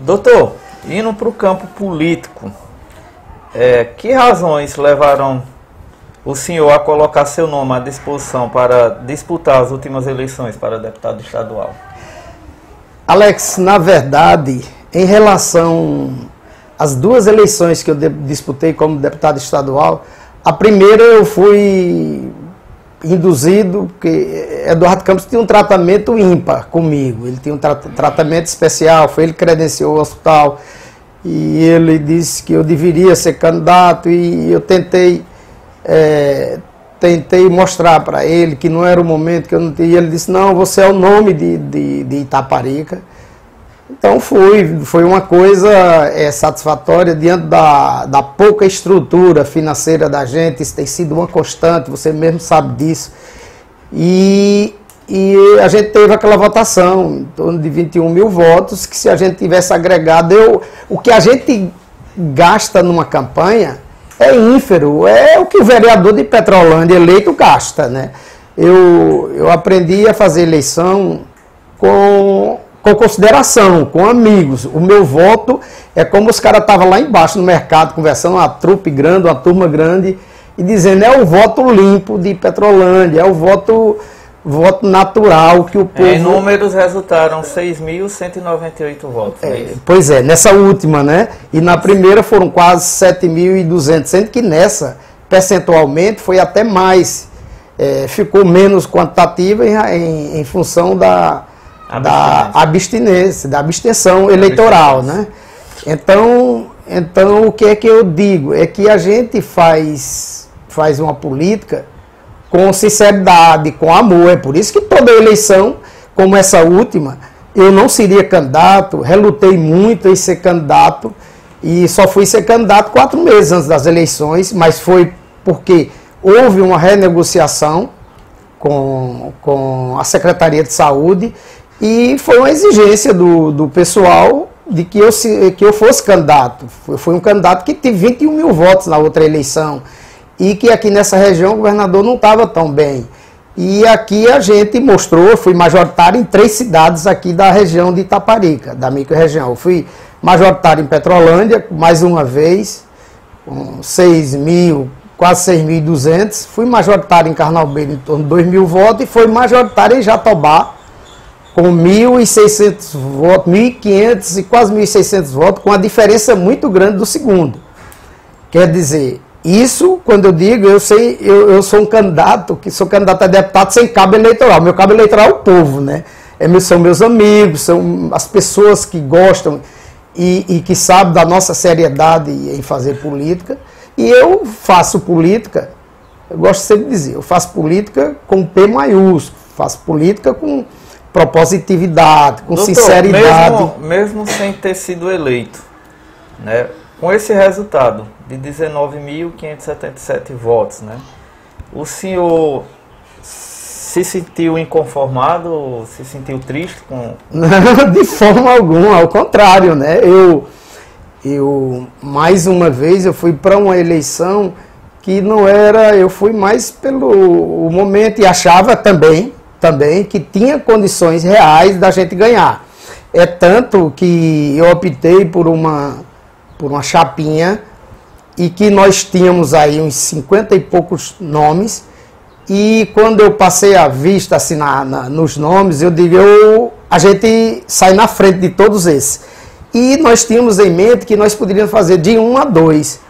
Doutor, indo para o campo político, que razões levaram o senhor a colocar seu nome à disposição para disputar as últimas eleições para deputado estadual? Alex, na verdade, em relação às duas eleições que eu disputei como deputado estadual, a primeira eu fui induzido, porque Eduardo Campos tinha um tratamento ímpar comigo, ele tinha um tratamento especial, foi ele que credenciou o hospital, e ele disse que eu deveria ser candidato, e eu tentei mostrar para ele que não era o momento, que eu não tinha, e ele disse, não, você é o nome de Itaparica. Então foi uma coisa satisfatória diante da pouca estrutura financeira da gente. Isso tem sido uma constante, você mesmo sabe disso. E a gente teve aquela votação em torno de 21 mil votos, que se a gente tivesse agregado, o que a gente gasta numa campanha é ínfero, é o que o vereador de Petrolândia eleito gasta, né? Eu aprendi a fazer eleição com consideração, com amigos. O meu voto é como os caras estavam lá embaixo no mercado, conversando, uma trupe grande, uma turma grande, e dizendo, é o voto limpo de Petrolândia, é o voto natural que o povo... Em números resultaram 6.198 votos. Pois é, nessa última, né? E na primeira foram quase 7.200, sendo que nessa, percentualmente, foi até mais. Ficou menos quantitativa em função da abstenção eleitoral, né? Então, o que é que eu digo? É que a gente faz uma política com sinceridade, com amor. É por isso que toda eleição, como essa última, eu não seria candidato, relutei muito em ser candidato, e só fui ser candidato 4 meses antes das eleições, mas foi porque houve uma renegociação com a Secretaria de Saúde, e foi uma exigência do pessoal de que eu fosse candidato. Foi um candidato que teve 21 mil votos na outra eleição, e que aqui nessa região o governador não estava tão bem. E aqui a gente mostrou, eu fui majoritário em 3 cidades aqui da região de Itaparica, da micro-região. Eu fui majoritário em Petrolândia, mais uma vez, com 6 mil, quase 6.200. Fui majoritário em Carnaubeiras, em torno de 2 mil votos, e fui majoritário em Jatobá, com 1.600 votos, 1.500 e quase 1.600 votos, com uma diferença muito grande do segundo. Quer dizer, isso, quando eu digo, eu sou um candidato, que sou candidato a deputado sem cabo eleitoral. Meu cabo eleitoral é o povo, né? São meus amigos, são as pessoas que gostam e que sabem da nossa seriedade em fazer política. E eu faço política, eu gosto sempre de dizer, eu faço política com P maiúsculo, faço política com propositividade, com doutor, sinceridade. Mesmo sem ter sido eleito, né? Com esse resultado de 19.577 votos, né? O senhor se sentiu inconformado, se sentiu triste com... Não, de forma alguma, ao contrário, né? Eu mais uma vez, eu fui para uma eleição que não era... Eu fui mais pelo momento e achava também que tinha condições reais da gente ganhar. É tanto que eu optei por uma chapinha, e que nós tínhamos aí uns 50 e poucos nomes, e quando eu passei a vista assim, nos nomes, eu digo, a gente sai na frente de todos esses. E nós tínhamos em mente que nós poderíamos fazer de 1 a 2.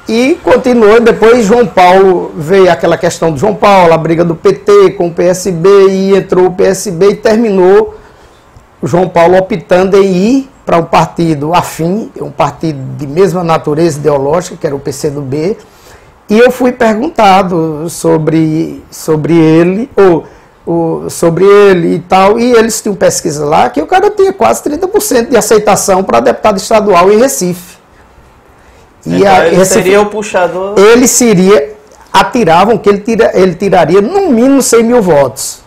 E continuou, depois João Paulo, veio aquela questão do João Paulo, a briga do PT com o PSB, e entrou o PSB e terminou o João Paulo optando em ir para um partido afim, um partido de mesma natureza ideológica, que era o PCdoB, e eu fui perguntado sobre ele, sobre ele e tal, e eles tinham pesquisa lá que o cara tinha quase 30% de aceitação para deputado estadual em Recife. Então ele seria o puxador? Ele atiravam que ele tiraria no mínimo 100 mil votos,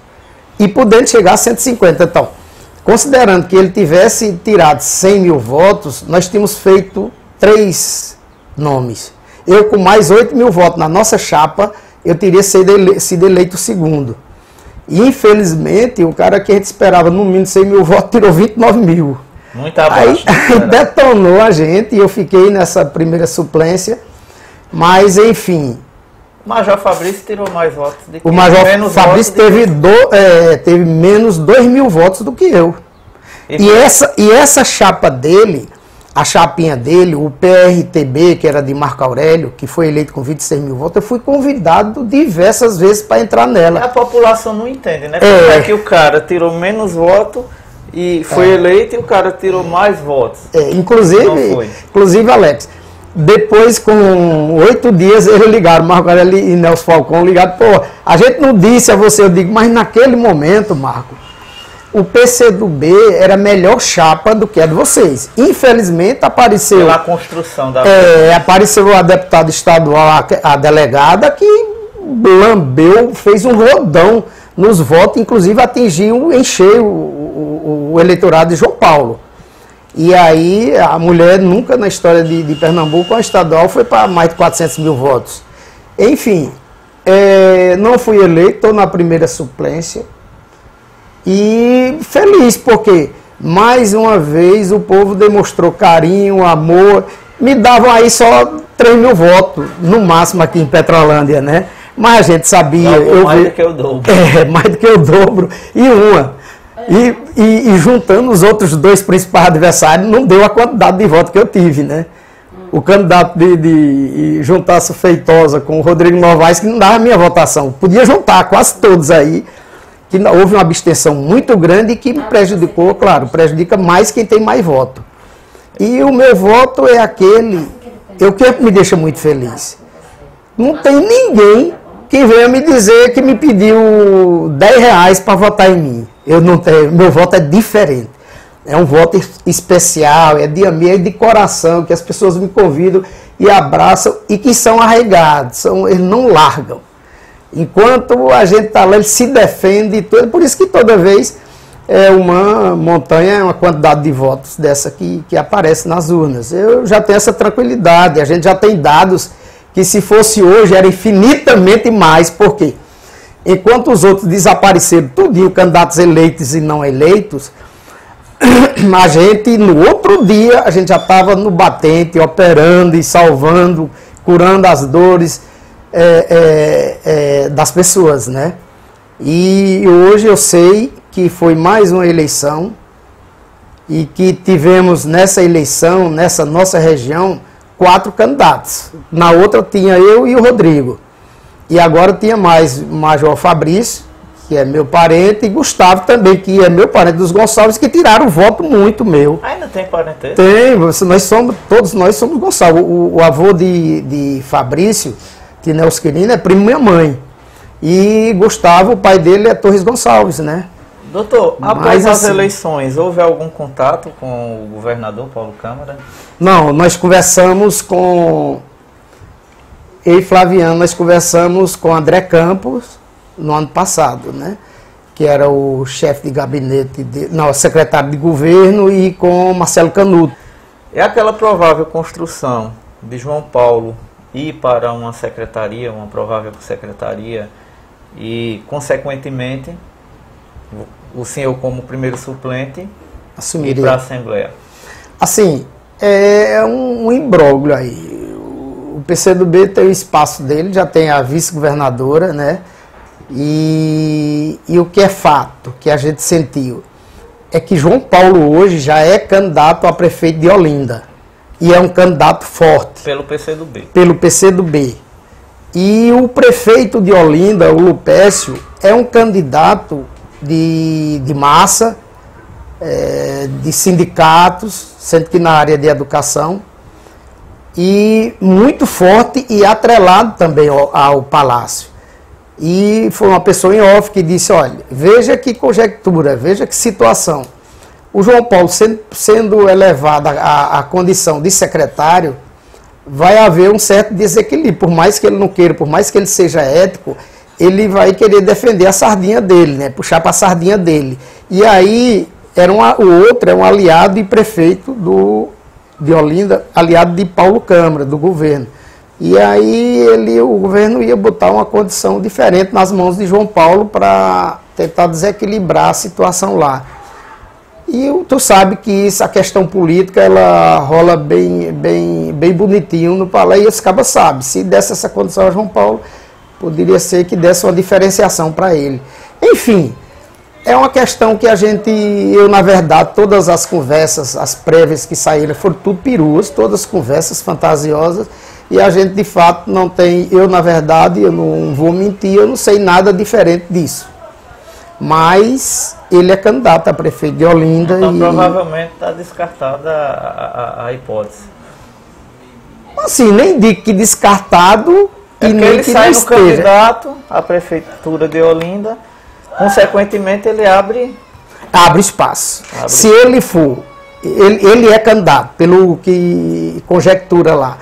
e podendo chegar a 150, então... Considerando que ele tivesse tirado 100 mil votos, nós tínhamos feito 3 nomes. Eu, com mais 8 mil votos na nossa chapa, eu teria sido eleito segundo. E, infelizmente, o cara que a gente esperava no mínimo 100 mil votos tirou 29 mil. Muito abaixo. Aí detonou a gente e eu fiquei nessa primeira suplência, mas enfim. O Major Fabrício tirou mais votos do que O Major Fabrício teve menos 2.000 votos do que eu. E essa chapa dele, a chapinha dele, o PRTB, que era de Marco Aurélio, que foi eleito com 26.000 votos, eu fui convidado diversas vezes para entrar nela. A população não entende, né? Como é que o cara tirou menos votos e foi eleito e o cara tirou mais votos? Inclusive, Alex, depois, com 8 dias, eles ligaram, Marco Aurélio e Nelson Falcão ligaram, pô, a gente não disse a você, eu digo, mas naquele momento, Marco, o PCdoB era melhor chapa do que a de vocês. Infelizmente, apareceu... Pela construção da... apareceu a deputada estadual, a delegada, que lambeu, fez um rodão nos votos, inclusive atingiu, encheu o eleitorado de João Paulo. E aí, a mulher nunca na história de Pernambuco, a estadual foi para mais de 400.000 votos. Enfim, não fui eleito, estou na primeira suplência. E feliz, porque mais uma vez o povo demonstrou carinho, amor. Me davam aí só 3.000 votos, no máximo aqui em Petrolândia, né? Mas a gente sabia... mais do que o dobro. Mais do que o dobro. E juntando os outros 2 principais adversários, não deu a quantidade de votos que eu tive, né? O candidato de juntar-se Feitosa com o Rodrigo Novaes, que não dava a minha votação. Podia juntar quase todos aí, que houve uma abstenção muito grande e que me prejudicou, claro, prejudica mais quem tem mais voto. E o meu voto é aquele, o que me deixa muito feliz. Não tem ninguém que venha me dizer que me pediu R$10 para votar em mim. Eu não tenho, meu voto é diferente. É um voto especial, é de amigo, é de coração, que as pessoas me convidam e abraçam e que são arraigados, eles não largam. Enquanto a gente está lá, ele se defende e tudo. Por isso que toda vez é uma montanha, uma quantidade de votos dessa que aparece nas urnas. Eu já tenho essa tranquilidade, a gente já tem dados que se fosse hoje era infinitamente mais. Por quê? Enquanto os outros desapareceram tudinho, candidatos eleitos e não eleitos, a gente, no outro dia, a gente já estava no batente, operando e salvando, curando as dores das pessoas, né? E hoje eu sei que foi mais uma eleição e que tivemos nessa eleição, nessa nossa região, 4 candidatos. Na outra tinha eu e o Rodrigo. E agora tinha mais o Major Fabrício, que é meu parente, e Gustavo também, que é meu parente dos Gonçalves, que tiraram o voto muito meu. Ainda tem parente? Tem, todos nós somos Gonçalves. O avô de Fabrício, que Nelson Quirino, é primo minha mãe. E Gustavo, o pai dele é Torres Gonçalves, né? Doutor, após as eleições, houve algum contato com o governador Paulo Câmara? Não, nós conversamos com... Eu e Flaviano, nós conversamos com André Campos no ano passado, né? Que era o chefe de gabinete, secretário de governo, e com Marcelo Canuto. É aquela provável construção de João Paulo ir para uma secretaria, uma provável secretaria, e, consequentemente, o senhor, como primeiro suplente, assumiria ir para a Assembleia? Assim, é um imbróglio aí. O PCdoB tem o espaço dele, já tem a vice-governadora, né? E o que é fato, que a gente sentiu, é que João Paulo hoje já é candidato a prefeito de Olinda. E é um candidato forte. Pelo PCdoB. Pelo PCdoB. E o prefeito de Olinda, o Lupécio, é um candidato de massa, de sindicatos, sendo que na área de educação, e muito forte e atrelado também ao Palácio. E foi uma pessoa em off que disse, olha, veja que conjectura, veja que situação. O João Paulo sendo elevado à condição de secretário, vai haver um certo desequilíbrio. Por mais que ele não queira, por mais que ele seja ético, ele vai querer defender a sardinha dele, né? Puxar para a sardinha dele. E aí, o outro é um aliado e prefeito de Olinda, aliado de Paulo Câmara, do governo. E aí o governo ia botar uma condição diferente nas mãos de João Paulo para tentar desequilibrar a situação lá. E tu sabe que a questão política, ela rola bem bonitinho no palácio, e os cabas sabem. Se desse essa condição a João Paulo, poderia ser que desse uma diferenciação para ele. Enfim, é uma questão que eu na verdade, todas as conversas, as prévias que saíram, foram tudo peruas, todas conversas fantasiosas, e a gente de fato não tem, eu na verdade, eu não vou mentir, eu não sei nada diferente disso. Mas ele é candidato a prefeito de Olinda. Então provavelmente está descartada a hipótese. Assim, nem digo que descartado e nem ele que sai no candidato à prefeitura de Olinda, consequentemente ele abre espaço. Se ele for, ele é candidato, pelo que conjectura lá.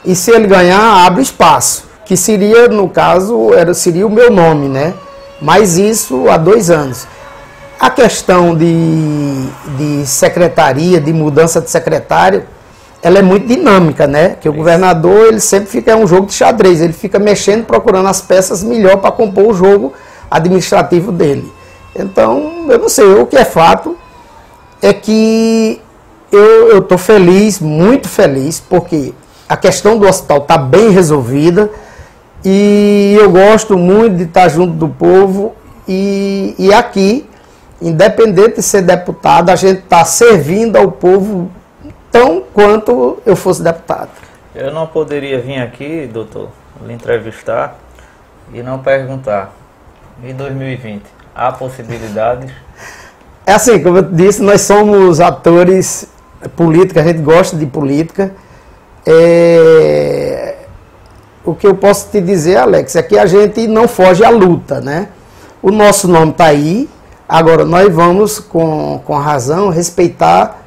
E se ele ganhar, abre espaço, que seria, no caso, seria o meu nome, né? Mas isso há 2 anos. A questão de secretaria, de mudança de secretário, ela é muito dinâmica, né? Que o governador, ele sempre fica, é um jogo de xadrez, ele fica mexendo, procurando as peças melhor para compor o jogo administrativo dele. Então, eu não sei, o que é fato é que eu estou feliz, muito feliz, porque a questão do hospital está bem resolvida, e eu gosto muito de estar junto do povo, e aqui, independente de ser deputado, a gente está servindo ao povo tão quanto eu fosse deputado. Eu não poderia vir aqui, doutor, lhe entrevistar e não perguntar, em 2020, há possibilidades? É assim, como eu disse, nós somos atores políticos, a gente gosta de política. O que eu posso te dizer, Alex, é que a gente não foge à luta, né? O nosso nome está aí, agora nós vamos, com razão, respeitar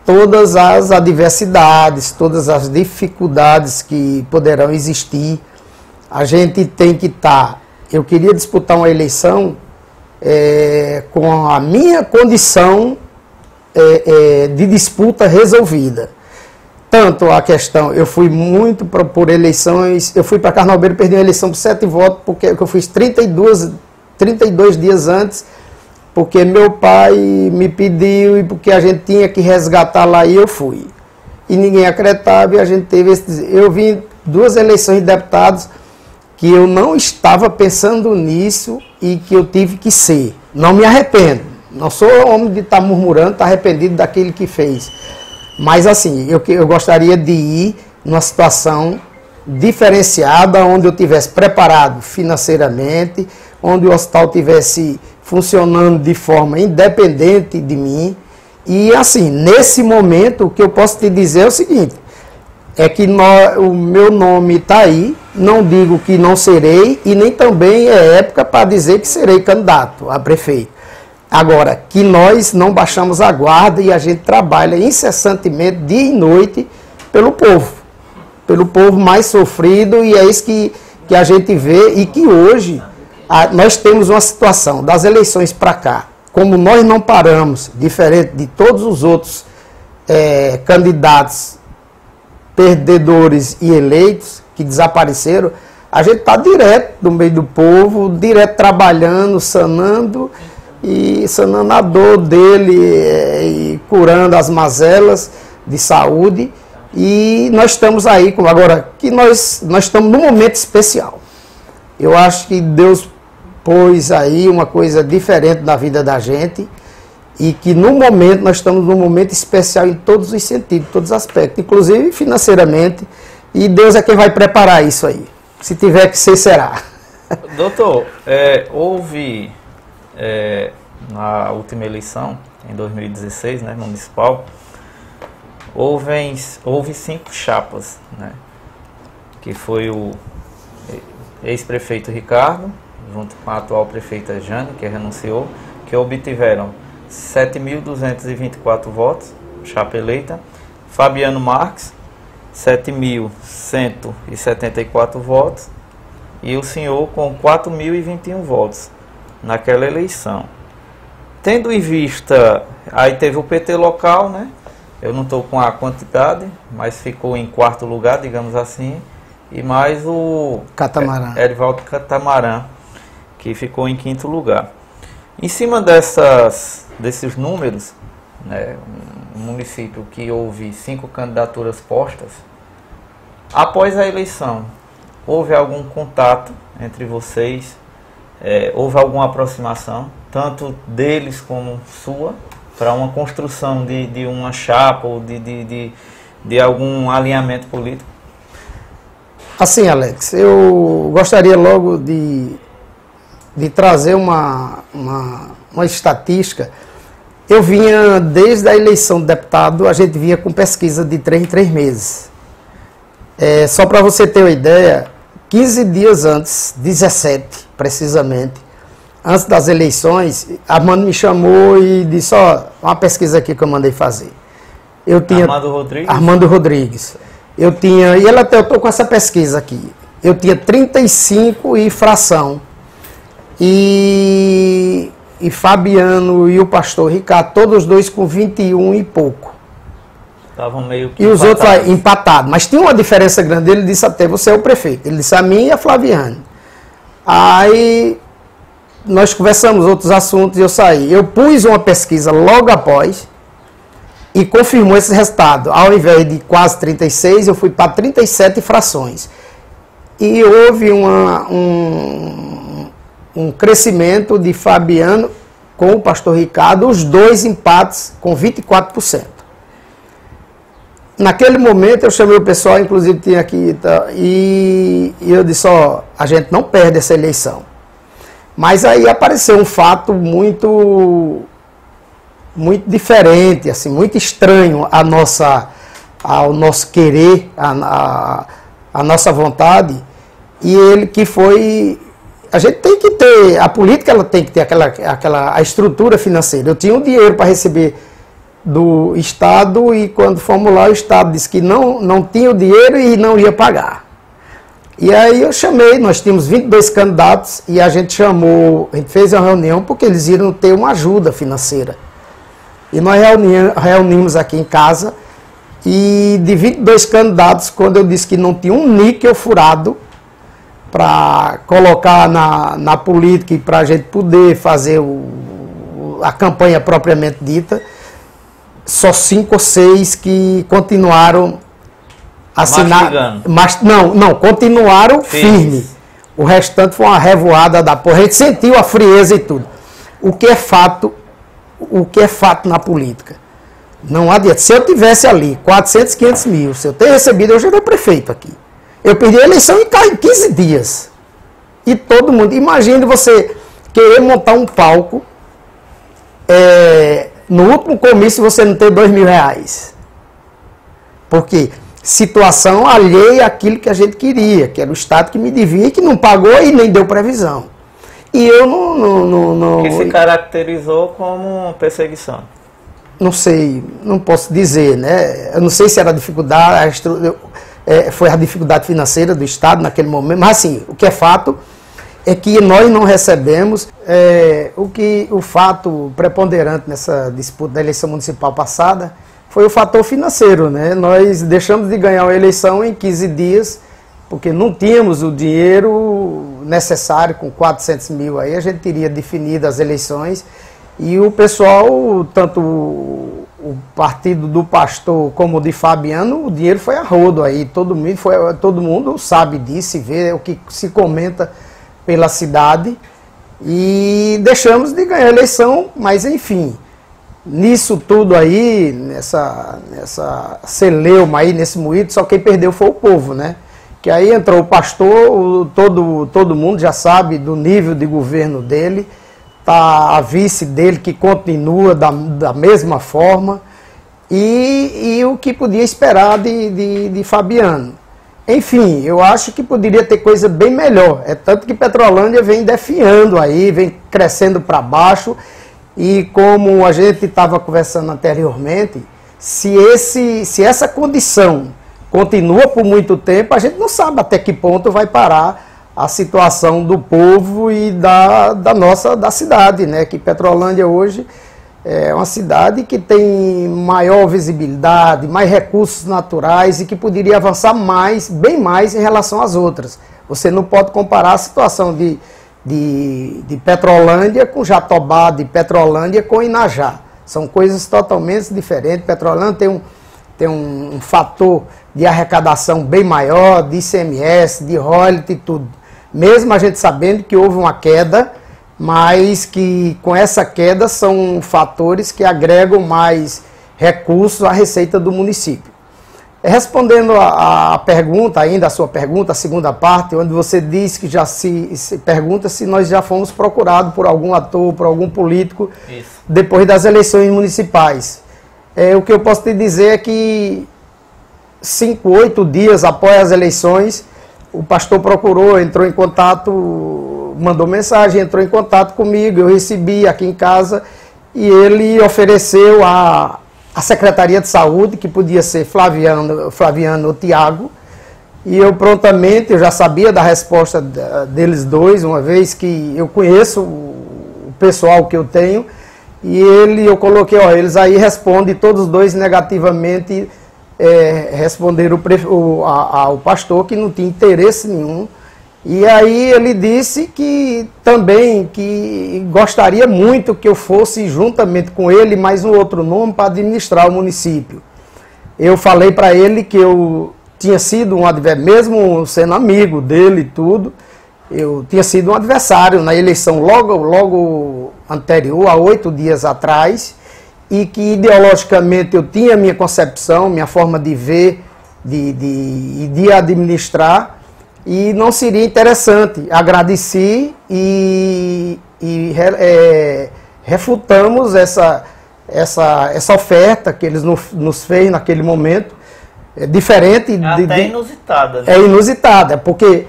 todas as adversidades, todas as dificuldades que poderão existir. A gente tem que estar... Eu queria disputar uma eleição com a minha condição de disputa resolvida. Tanto a questão, eu fui muito por eleições, eu fui para Carnaubeiros, perdi uma eleição por 7 votos, porque eu fiz 32 dias antes, porque meu pai me pediu e porque a gente tinha que resgatar lá, e eu fui. E ninguém acreditava, e a gente teve eu vim 2 eleições de deputados que eu não estava pensando nisso e que eu tive que ser. Não me arrependo, não sou homem de estar murmurando, estar arrependido daquilo que fez. Mas assim, eu gostaria de ir numa situação diferenciada, onde eu tivesse preparado financeiramente, onde o hospital tivesse funcionando de forma independente de mim. E assim, nesse momento, o que eu posso te dizer é o seguinte, é que o meu nome está aí, não digo que não serei, e nem também é época para dizer que serei candidato a prefeito. Agora, que nós não baixamos a guarda e a gente trabalha incessantemente, dia e noite, pelo povo mais sofrido, e é isso que a gente vê, e que hoje nós temos uma situação das eleições para cá, como nós não paramos, diferente de todos os outros candidatos perdedores e eleitos que desapareceram, a gente está direto no meio do povo, direto trabalhando, sanando a dor dele e curando as mazelas de saúde. E nós estamos aí, agora que nós estamos num momento especial. Eu acho que Deus pôs aí uma coisa diferente na vida da gente, e que no momento, nós estamos num momento especial em todos os sentidos, em todos os aspectos, inclusive financeiramente, e Deus é quem vai preparar isso aí. Se tiver que ser, será. Doutor, houve na última eleição, em 2016, né, municipal, houve 5 chapas, né, que foi o ex-prefeito Ricardo, junto com a atual prefeita Jane, que renunciou, que obtiveram 7.224 votos, chapa eleita. Fabiano Marques, 7.174 votos, e o senhor com 4.021 votos naquela eleição. Tendo em vista, aí teve o PT local, né? Eu não estou com a quantidade, mas ficou em 4º lugar, digamos assim, e mais o Catamarã. Erivaldo Catamarã, que ficou em 5º lugar. Em cima desses números, né, um município que houve 5 candidaturas postas, após a eleição, houve algum contato entre vocês? Houve alguma aproximação, tanto deles como sua, para uma construção de uma chapa ou de algum alinhamento político? Assim, Alex, eu gostaria logo de trazer uma estatística. Eu vinha, desde a eleição do deputado, a gente vinha com pesquisa de 3 em 3 meses. Só para você ter uma ideia, 15 dias antes, 17 precisamente, antes das eleições, Armando me chamou e disse, uma pesquisa aqui que eu mandei fazer. Armando Rodrigues? Armando Rodrigues. Eu estou com essa pesquisa aqui. Eu tinha 35 e fração. E Fabiano e o pastor Ricardo, todos os dois com 21 e pouco. Estavam meio que e os outros empatados. Mas tinha uma diferença grande. Ele disse até, você é o prefeito. Ele disse a mim e a Flaviane. Aí nós conversamos outros assuntos e eu saí. Eu pus uma pesquisa logo após e confirmou esse resultado. Ao invés de quase 36, eu fui para 37 frações. E houve um crescimento de Fabiano com o pastor Ricardo, os dois empates com 24%. Naquele momento eu chamei o pessoal, inclusive tinha aqui, e eu disse, a gente não perde essa eleição. Mas aí apareceu um fato muito diferente, assim, muito estranho ao nosso querer, a nossa vontade, e ele que foi... A gente tem que ter, a política ela tem que ter a estrutura financeira. Eu tinha um dinheiro para receber do Estado e quando fomos lá o Estado disse que não tinha o dinheiro e não ia pagar. E aí eu chamei, nós tínhamos 22 candidatos e a gente fez uma reunião porque eles iriam ter uma ajuda financeira. E nós reunimos aqui em casa e de 22 candidatos, quando eu disse que não tinha um níquel furado para colocar na política e para a gente poder fazer a campanha propriamente dita, só 5 ou 6 que continuaram assinando. Não, continuaram firme. O restante foi uma revoada da porra. A gente sentiu a frieza e tudo. O que é fato na política? Não adianta. Se eu tivesse ali 400, 500 mil, se eu ter recebido, eu já era prefeito aqui. Eu perdi a eleição em 15 dias. E todo mundo... Imagine você querer montar um palco, no último comício você não ter R$2.000. Porque situação alheia àquilo que a gente queria, que era o Estado que me devia e que não pagou e nem deu previsão. E eu não... Que se caracterizou como perseguição. Não sei, não posso dizer, né? Eu não sei se era dificuldade... foi a dificuldade financeira do Estado naquele momento, mas assim, o que é fato é que nós não recebemos o fato preponderante nessa disputa da eleição municipal passada foi o fator financeiro, né? Nós deixamos de ganhar uma eleição em 15 dias, porque não tínhamos o dinheiro necessário, com 400 mil aí, a gente teria definido as eleições, e o pessoal, tanto o partido do pastor como o de Fabiano, o dinheiro foi a rodo aí, todo mundo sabe disso, vê o que se comenta pela cidade, e deixamos de ganhar a eleição, mas enfim, nisso tudo aí, nessa celeuma aí, nesse moído, só quem perdeu foi o povo, né? Que aí entrou o pastor, todo mundo já sabe do nível de governo dele, tá a vice dele que continua da mesma forma, e o que podia esperar de Fabiano. Enfim, eu acho que poderia ter coisa bem melhor. É tanto que Petrolândia vem definhando aí, vem crescendo para baixo, e como a gente estava conversando anteriormente, se essa condição continua por muito tempo, a gente não sabe até que ponto vai parar a situação do povo e da cidade, né? Que Petrolândia hoje é uma cidade que tem maior visibilidade, mais recursos naturais e que poderia avançar bem mais em relação às outras. Você não pode comparar a situação de Petrolândia com Jatobá, de Petrolândia com Inajá. São coisas totalmente diferentes. Petrolândia tem um fator de arrecadação bem maior, de ICMS, de royalty e tudo. Mesmo a gente sabendo que houve uma queda, mas que com essa queda são fatores que agregam mais recursos à receita do município. Respondendo a pergunta, ainda a sua pergunta, a segunda parte, onde você diz que já se pergunta se nós já fomos procurados por algum ator, por algum político, isso, depois das eleições municipais. O que eu posso te dizer é que 5, 8 dias após as eleições, o pastor procurou, entrou em contato, mandou mensagem, entrou em contato comigo, eu recebi aqui em casa e ele ofereceu a Secretaria de Saúde, que podia ser Flaviano ou Tiago, e eu prontamente, eu já sabia da resposta deles dois, uma vez que eu conheço o pessoal que eu tenho, e eu coloquei, ó, eles aí respondem, todos os dois negativamente responderam ao pastor que não tinha interesse nenhum. E aí ele disse que também que gostaria muito que eu fosse juntamente com ele mais um outro nome para administrar o município. Eu falei para ele que eu tinha sido um adversário, mesmo sendo amigo dele e tudo, eu tinha sido um adversário na eleição logo anterior, há 8 dias atrás, e que ideologicamente eu tinha minha concepção, minha forma de ver, de administrar, e não seria interessante. Agradeci e refutamos essa oferta que eles nos fez naquele momento. É diferente. Até inusitada. Né? É inusitada, porque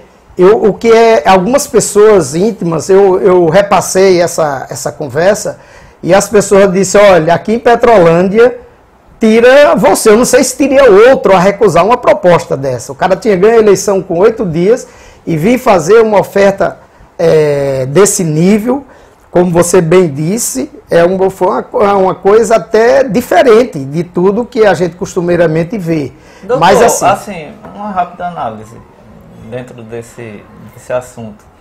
algumas pessoas íntimas, eu repassei essa conversa, e as pessoas disseram, olha, aqui em Petrolândia, tira você. Eu não sei se teria outro a recusar uma proposta dessa. O cara tinha ganho a eleição com 8 dias e vir fazer uma oferta desse nível, como você bem disse, foi uma coisa até diferente de tudo que a gente costumeiramente vê. Doutor, mas assim, uma rápida análise dentro desse assunto.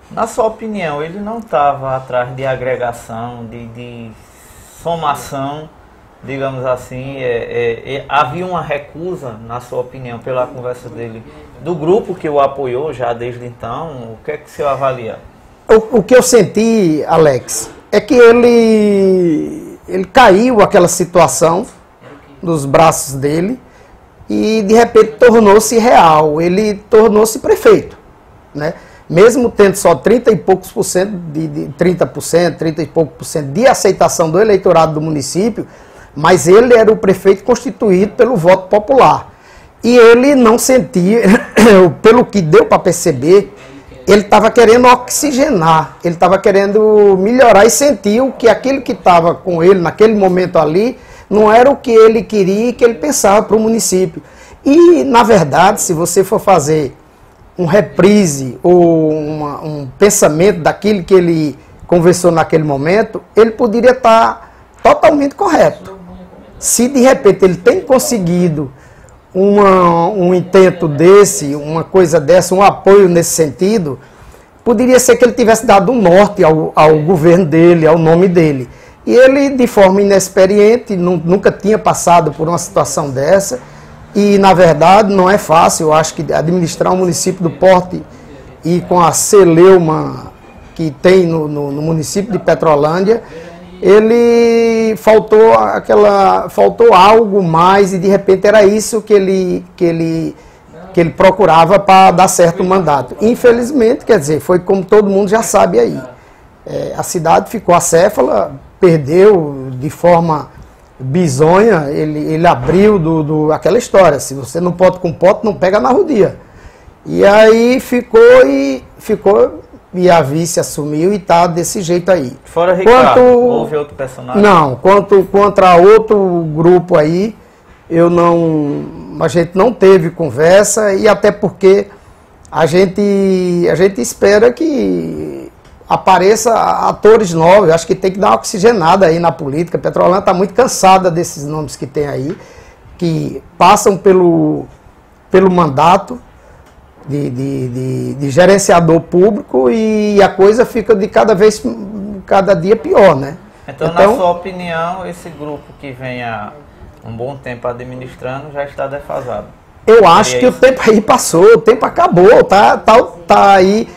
Na sua opinião, ele não estava atrás de agregação, de somação, digamos assim, havia uma recusa, na sua opinião, pela conversa dele, do grupo que o apoiou já desde então? O que é que o senhor avalia? O que eu senti, Alex, é que ele caiu aquela situação nos braços dele e de repente tornou-se real, ele tornou-se prefeito, né? Mesmo tendo só 30 e poucos por cento, 30 e poucos por cento de aceitação do eleitorado do município, mas ele era o prefeito constituído pelo voto popular. E ele não sentia, pelo que deu para perceber, ele estava querendo oxigenar, ele estava querendo melhorar e sentiu que aquilo que estava com ele naquele momento ali não era o que ele queria e que ele pensava para o município. E, na verdade, se você for fazer um reprise ou um pensamento daquilo que ele conversou naquele momento, ele poderia estar totalmente correto. Se de repente ele tem conseguido um intento desse, uma coisa dessa, um apoio nesse sentido, poderia ser que ele tivesse dado um norte ao governo dele, ao nome dele. E ele, de forma inexperiente, nunca tinha passado por uma situação dessa. E, na verdade, não é fácil. Eu acho que administrar um município do porte e com a celeuma que tem no município de Petrolândia, ele faltou algo mais e, de repente, era isso que ele procurava para dar certo o mandato. Infelizmente, quer dizer, foi como todo mundo já sabe aí. A cidade ficou acéfala, perdeu de forma bizonha, ele abriu aquela história, se você não pode com pote, não pega na rodia. E aí ficou e a vice assumiu e tá desse jeito aí. Fora Ricardo, houve outro personagem? Não, contra outro grupo aí, a gente não teve conversa, e até porque a gente espera que apareça atores novos. Acho que tem que dar uma oxigenada aí na política. Petrolândia está muito cansada desses nomes que tem aí, que passam pelo mandato de gerenciador público, e a coisa fica cada dia pior, né? Então, na sua opinião, esse grupo que vem há um bom tempo administrando já está defasado? Eu acho que o tempo aí passou, o tempo acabou, tá aí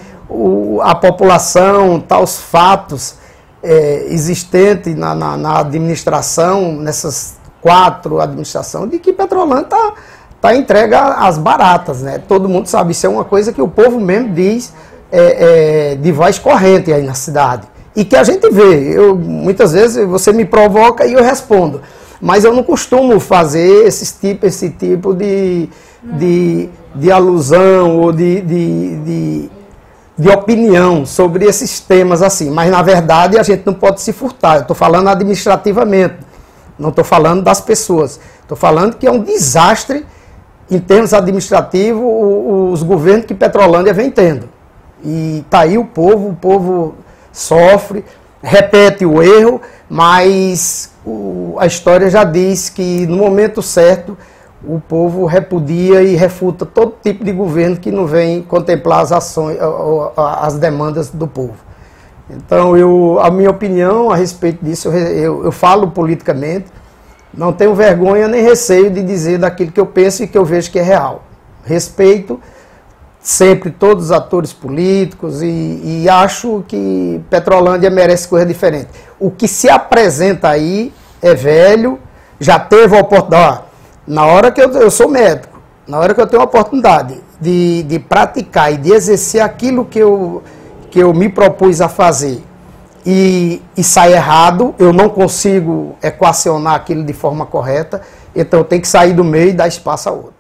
a população, tá os fatos existentes na administração, nessas 4 administrações, de que Petrolândia tá entregue às baratas, né? Todo mundo sabe, isso é uma coisa que o povo mesmo diz de voz corrente aí na cidade. E que a gente vê, muitas vezes você me provoca e eu respondo. Mas eu não costumo fazer esse tipo de alusão ou de opinião sobre esses temas assim. Mas, na verdade, a gente não pode se furtar. Eu estou falando administrativamente, não estou falando das pessoas. Estou falando que é um desastre, em termos administrativos, os governos que Petrolândia vem tendo. E está aí o povo sofre, repete o erro, mas a história já diz que no momento certo o povo repudia e refuta todo tipo de governo que não vem contemplar as ações, as demandas do povo. Então, a minha opinião a respeito disso, eu falo politicamente, não tenho vergonha nem receio de dizer daquilo que eu penso e que eu vejo que é real. Respeito sempre todos os atores políticos e acho que Petrolândia merece coisa diferente. O que se apresenta aí é velho, já teve a oportunidade. Na hora que eu sou médico, na hora que eu tenho a oportunidade de praticar e de exercer aquilo que eu me propus a fazer e sai errado, eu não consigo equacionar aquilo de forma correta, então eu tenho que sair do meio e dar espaço a outro.